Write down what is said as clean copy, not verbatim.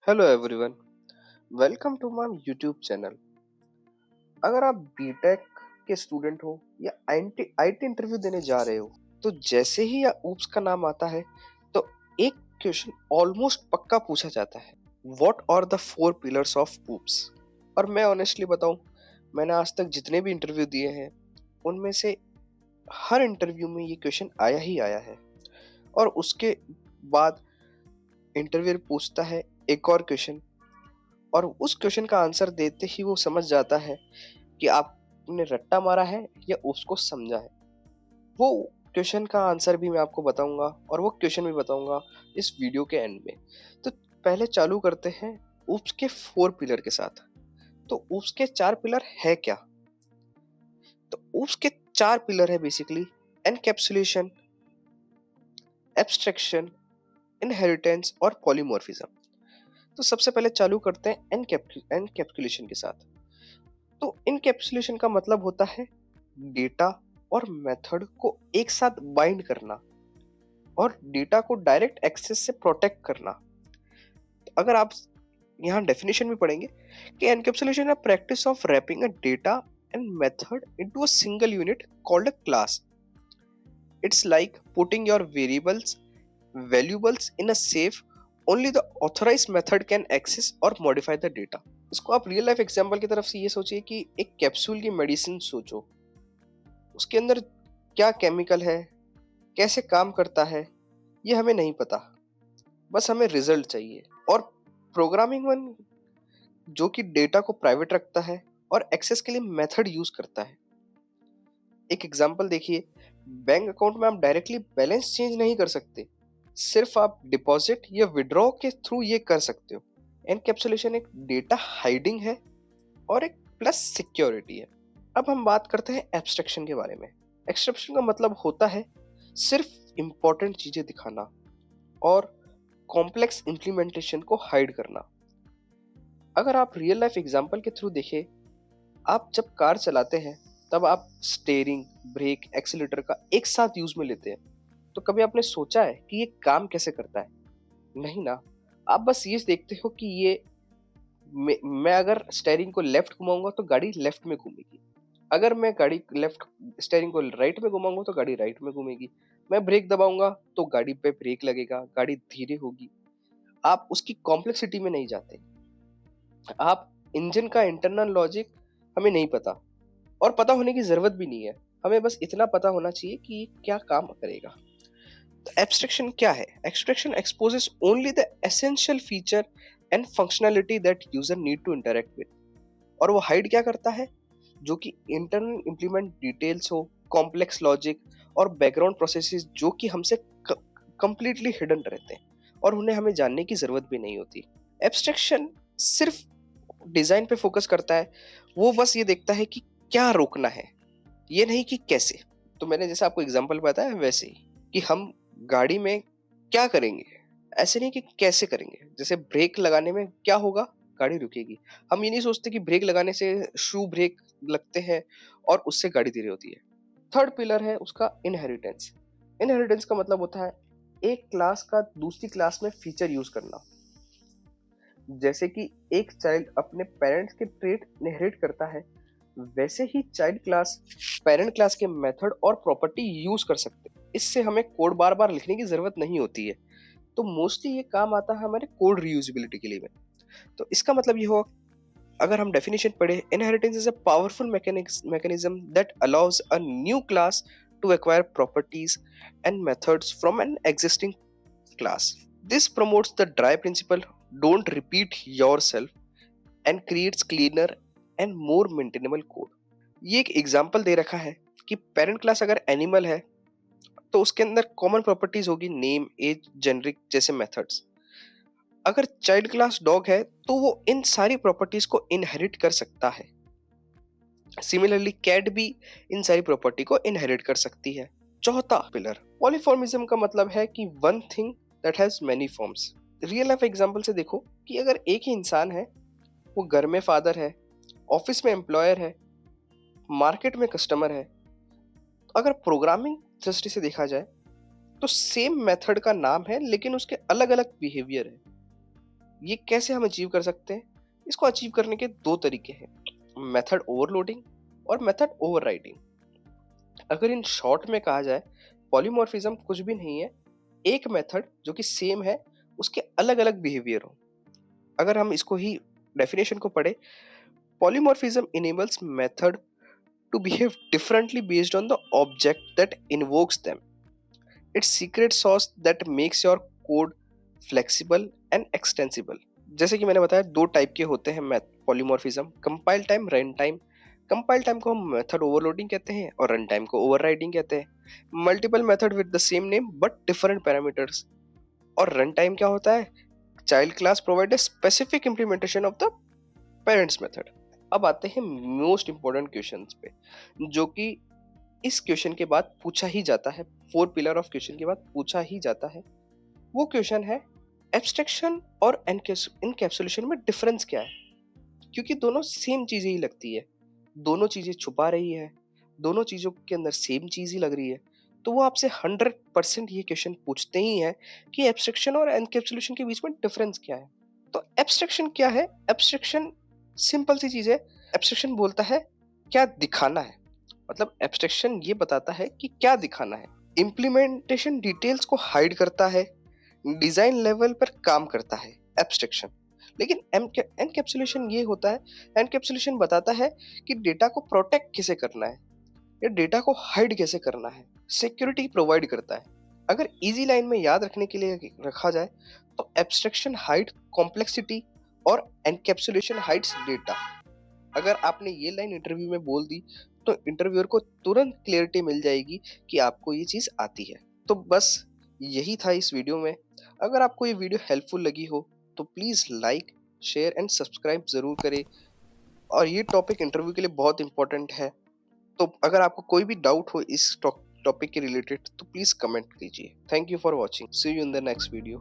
Hello everyone, welcome to my YouTube channel. अगर आप BTech के स्टूडेंट हो या आईटी इंटरव्यू देने जा रहे हो, तो जैसे ही या ऊप्स का नाम आता है, तो एक क्वेश्चन ऑलमोस्ट पक्का पूछा जाता है। What are the four pillars of OOPs? और मैं ऑनेस्टली बताऊं, मैंने आज तक जितने भी इंटरव्यू दिए हैं, उनमें से हर इंटरव्यू में ये क्वेश्चन आया ही आया है। और उसके बाद इंटरव्यू पूछता है एक और क्वेश्चन, और उस क्वेश्चन का आंसर देते ही वो समझ जाता है कि आपने रट्टा मारा है या उसको समझा है। वो क्वेश्चन का आंसर भी मैं आपको बताऊंगा और वो क्वेश्चन भी बताऊंगा इस वीडियो के एंड में। तो पहले चालू करते हैं ऊप्स के फोर पिलर के साथ। तो ऊप्स के चार पिलर है क्या? तो ऊप्स के चार पिलर है बेसिकली: एनकैप्सुलेशन, एब्स्ट्रैक्शन, इनहेरिटेंस और पॉलीमॉर्फिज्म। तो सबसे पहले चालू करते हैं एनकैप्सुलेशन के साथ। तो इनकैप्सुलेशन का मतलब होता है डेटा और मेथड को एक साथ बाइंड करना और डेटा को डायरेक्ट एक्सेस से प्रोटेक्ट करना। तो अगर आप यहाँ डेफिनेशन भी पढ़ेंगे कि एनकैप्सुलेशन है practice of wrapping a data and method into a single unit called a class. It's like putting your variables valuables in a safe, only the authorised method can access और modify the data. इसको आप real life example की तरफ से ये सोचिए कि एक कैप्सूल की मेडिसिन सोचो। उसके अंदर क्या केमिकल है, कैसे काम करता है, ये हमें नहीं पता, बस हमें रिजल्ट चाहिए। और प्रोग्रामिंग वन जो कि डेटा को प्राइवेट रखता है और एक्सेस के लिए मेथड यूज करता है। एक एग्जांपल देखिए, बैंक अकाउंट में आप डायरेक्टली बैलेंस चेंज नहीं कर सकते, सिर्फ आप डिपॉजिट या विड्रॉ के थ्रू ये कर सकते हो। एनकैप्सुलेशन एक डेटा हाइडिंग है और एक प्लस सिक्योरिटी है। अब हम बात करते हैं एब्स्ट्रैक्शन के बारे में। एब्स्ट्रैक्शन का मतलब होता है सिर्फ इंपॉर्टेंट चीजें दिखाना और कॉम्प्लेक्स इंप्लीमेंटेशन को हाइड करना। अगर आप रियल लाइफ एग्जांपल के थ्रू देखें, आप जब कार चलाते हैं तब आप स्टेयरिंग, ब्रेक, एक्सीलेटर का एक साथ यूज में लेते हैं। तो कभी आपने सोचा है कि ये काम कैसे करता है? नहीं ना। आप बस ये देखते हो कि ये मैं अगर स्टेयरिंग को लेफ्ट घुमाऊंगा तो गाड़ी लेफ्ट में घूमेगी, अगर मैं गाड़ी लेफ्ट स्टेयरिंग को राइट में घुमाऊंगा तो गाड़ी राइट में घूमेगी, मैं ब्रेक दबाऊंगा तो गाड़ी पे ब्रेक लगेगा, गाड़ी धीरे होगी। आप उसकी कॉम्प्लेक्सिटी में नहीं जाते। आप इंजन का इंटरनल लॉजिक हमें नहीं पता, और पता होने की जरूरत भी नहीं है। हमें बस इतना पता होना चाहिए कि ये क्या काम करेगा। तो एब्स्ट्रैक्शन क्या है? Abstraction exposes only the essential feature and functionality that user need to interact with. और वो हाइड क्या करता है? जो कि इंटरनल इंप्लीमेंट डिटेल्स हो, कॉम्प्लेक्स लॉजिक और बैकग्राउंड प्रोसेसेस जो कि हमसे कंप्लीटली हिडन रहते हैं और उन्हें हमें जानने की जरूरत भी नहीं होती। एब्स्ट्रैक्शन सिर्फ डिजाइन पे फोकस करता है। वो बस ये देखता है कि क्या रोकना है, ये नहीं कि कैसे। तो मैंने जैसे आपको एग्जांपल बताया वैसे ही कि हम गाड़ी में क्या करेंगे, ऐसे नहीं कि कैसे करेंगे। जैसे ब्रेक लगाने में क्या होगा, गाड़ी रुकेगी। हम ये नहीं सोचते कि ब्रेक लगाने से शू ब्रेक लगते हैं और उससे गाड़ी धीरे होती है। थर्ड पिलर है उसका इनहेरिटेंस। इनहेरिटेंस का मतलब होता है एक क्लास का दूसरी क्लास में फीचर यूज करना। जैसे कि एक चाइल्ड अपने पेरेंट्स के ट्रेट इनहेरिट करता है, वैसे ही चाइल्ड क्लास पेरेंट क्लास के मेथड और प्रॉपर्टी यूज कर सकते हैं। इससे हमें कोड बार बार लिखने की जरूरत नहीं होती है। तो मोस्टली ये काम आता है हमारे कोड रीयूजेबिलिटी के लिए में। तो इसका मतलब ये हुआ, अगर हम डेफिनेशन पढ़े, inheritance is a powerful mechanism that allows a new class to acquire properties and methods from an existing class. This promotes the DRY principle, don't repeat yourself, and creates cleaner and more maintainable code. ये एक example दे रखा है कि parent class अगर animal है तो उसके अंदर कॉमन प्रॉपर्टीज होगी नेम, एज, जेनरिक जैसे मेथड्स। अगर चाइल्ड क्लास डॉग है तो वो इन सारी प्रॉपर्टीज को इनहेरिट कर सकता है। सिमिलरली कैट भी इन सारी प्रॉपर्टी को इनहेरिट कर सकती है। चौथा पिलर पॉलीफॉर्मिज्म का मतलब है कि one thing that has many forms. Real life example से देखो कि अगर एक ही इंसान है, वो घर में फादर है, ऑफिस में एम्प्लॉयर है, मार्केट में कस्टमर है। अगर प्रोग्रामिंग दृष्टि से देखा जाए तो सेम मेथड का नाम है लेकिन उसके अलग अलग बिहेवियर है। ये कैसे हम अचीव कर सकते हैं? इसको अचीव करने के दो तरीके हैं, मेथड ओवरलोडिंग और मेथड ओवरराइडिंग। अगर इन शॉर्ट में कहा जाए, पॉलीमॉर्फिज्म कुछ भी नहीं है, एक मेथड जो कि सेम है, उसके अलग अलग बिहेवियर हो। अगर हम इसको ही डेफिनेशन को पढ़े, polymorphism enables method to behave differently based on the object that invokes them. It's secret sauce that makes your code flexible and extensible. जैसे कि मैंने बताया, दो टाइप के होते हैं polymorphism, compile time, run time. Compile time को हम मेथड ओवरलोडिंग कहते हैं और रन टाइम को ओवरराइडिंग कहते हैं। Multiple method with the same name but different parameters. और रन टाइम क्या होता है? Child class provide a specific implementation of the parents method. अब आते हैं मोस्ट इंपॉर्टेंट क्वेश्चंस पे, जो कि इस क्वेश्चन के बाद पूछा ही जाता है, फोर पिलर ऑफ क्वेश्चन के बाद पूछा ही जाता है। वो क्वेश्चन है, एब्स्ट्रैक्शन और इनकैप्सुलेशन में डिफरेंस क्या है? क्योंकि दोनों सेम चीजें ही लगती है, दोनों चीजें छुपा रही है, दोनों चीजों के अंदर सेम चीज ही लग रही है। तो वो आपसे 100% ये क्वेश्चन पूछते ही है कि एब्स्ट्रैक्शन और एनकैप्सुलेशन के बीच में डिफरेंस क्या है। तो एब्स्ट्रैक्शन क्या है? एब्स्ट्रैक्शन सिंपल सी चीज है। एब्स्ट्रैक्शन बोलता है क्या दिखाना है, मतलब एब्स्ट्रैक्शन ये बताता है कि क्या दिखाना है। इम्प्लीमेंटेशन डिटेल्स को हाइड करता है, डिजाइन लेवल पर काम करता है एब्स्ट्रैक्शन। लेकिन एनकैप्सुलेशन ये होता है, एनकैप्सुलेशन बताता है कि डेटा को प्रोटेक्ट कैसे करना है या डेटा को हाइड कैसे करना है, सिक्योरिटी प्रोवाइड करता है। अगर इजी लाइन में याद रखने के लिए रखा जाए तो एब्स्ट्रैक्शन हाइड कॉम्प्लेक्सिटी और एनकैप्सुलेशन हाइड्स डेटा। अगर आपने ये लाइन इंटरव्यू में बोल दी तो इंटरव्यूअर को तुरंत क्लियरिटी मिल जाएगी कि आपको ये चीज आती है। तो बस यही था इस वीडियो में। अगर आपको ये वीडियो हेल्पफुल लगी हो तो please like, share and subscribe जरूर करें। और ये टॉपिक इंटरव्यू के लिए बहुत इंपॉर्टेंट है। तो अगर आपको कोई भी डाउट हो इस टॉपिक के रिलेटेड तो प्लीज कमेंट कीजिए। Thank you for watching, see you in the next video.